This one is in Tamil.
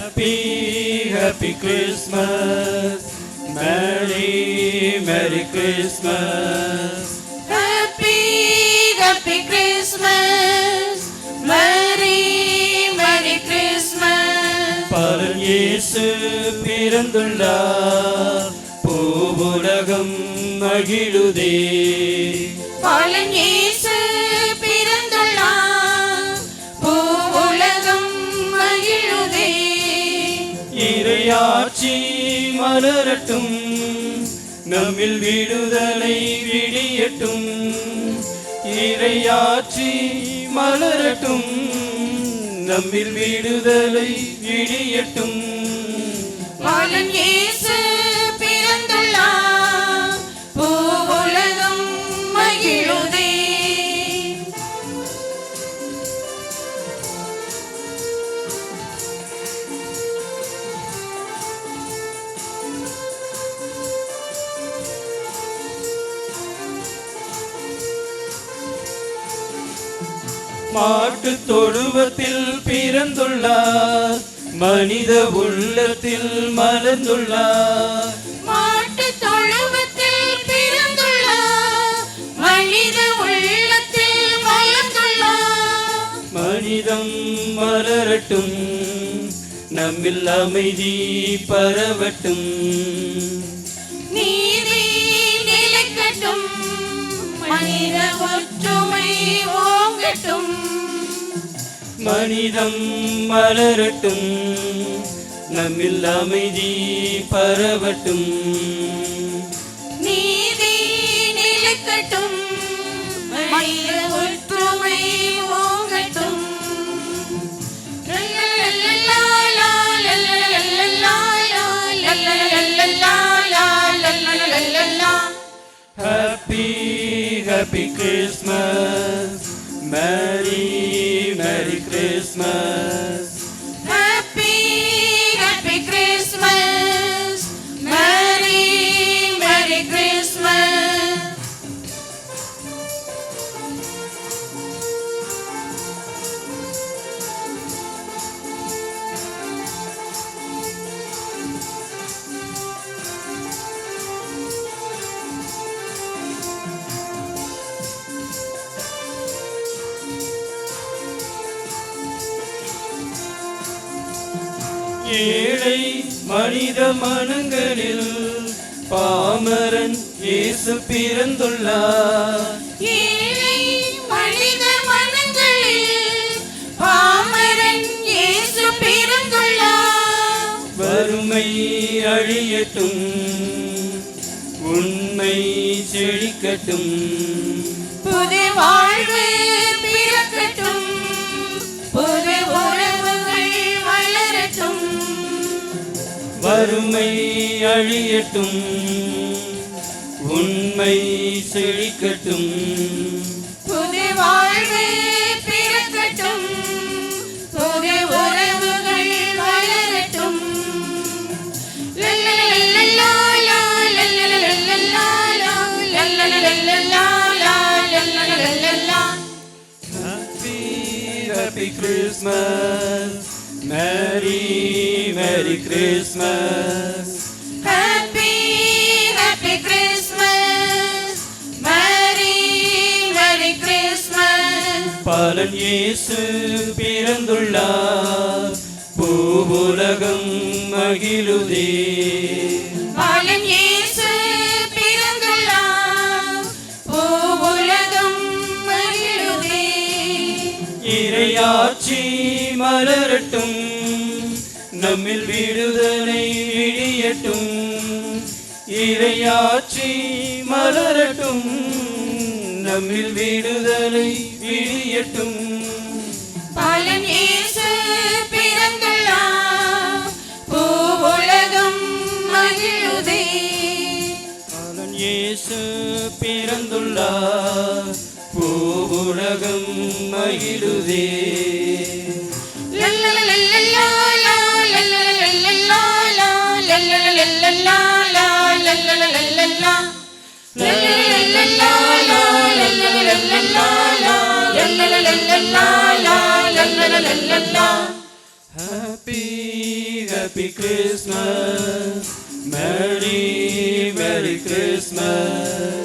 Happy, happy Christmas. Merry, merry Christmas. Happy, happy Christmas. Merry, merry Christmas. Balan இயேசு பிறந்துள்ளார், பூவுலகம் மகிழுதே. பாலன் இயேசு பிறந்துள்ளார், பூவுலகம் மகிழுதே. இறையாட்சி மலரட்டும், நம்மில் விடுதலை விடியட்டும். இறையாட்சி மலரட்டும், நம்மில் விடுதலை விடியட்டும். பாலன் இயேசு பிறந்துள்ளார், பூவுலகம் மகிழுதே. மாட்டு தொழுவத்தில் பிறந்துள்ளார், மனித உள்ளத்தில் மலர்ந்துள்ளார். மாட்டு தொழுவத்தில் பிறந்துள்ளார், மனித உள்ளத்தில் மலர்ந்துள்ளார். மனிதம் மலரட்டும், நம்மில் அமைதி பரவட்டும். நீதி நிலைக்கட்டும், மனித ஒற்றுமை ஓங்கட்டும். மனிதம் மலரட்டும், நம்மில் அமைதி பரவட்டும். நீதி நிலைக்கட்டும், மனித ஒற்றுமை ஓங்கட்டும். Happy, happy Christmas. Merry, merry Christmas. Happy, happy Christmas. Merry, merry Christmas. ஏழை மனித மனங்களில் பாமரன் இயேசு பிறந்துள்ளார். ஏழை மனித மனங்களில் பாமரன் இயேசு பிறந்துள்ளார். வறுமை அழியட்டும், உண்மை செழிக்கட்டும். புது வாழ்வு பிறக்கட்டும், புது உறவுகள் வளரட்டும். வறுமை அழியட்டும், உண்மை செழிக்கட்டும். புது வாழ்வு பிறக்கட்டும், புது உறவுகள் வளரட்டும். லல்லலல்லலா, லல்லலல்லலா, லல்லலல்லலா, லல்லலல்லலா. Happy, happy Christmas. Merry, merry Christmas. Happy, happy Christmas. Merry, merry Christmas. Balan இயேசு பிறந்துள்ளார், பூவுலகம் மகிழுதே. பாலன் இயேசு பிறந்துள்ளார், பூவுலகம் மகிழுதே. இறையாட்சி மலரட்டும், நம்மில் விடுதலை விடியட்டும். இறையாட்சி மலரட்டும், நம்மில் விடுதலை விடியட்டும். பாலன் இயேசு பிறந்துள்ளார், பூவுலகம் மகிழுதே. பாலன் இயேசு பிறந்துள்ளார், பூவுலகம் மகிழுதே. லல்லலல்லலா, லல்லலல்லலா, லல்லலல்லலா, லல்லலல்லலா. லல்லலல்லலா, லல்லலல்லலா, லல்லலல்லலா, லல்லலல்லலா. Happy, happy Christmas. Merry, Merry Christmas.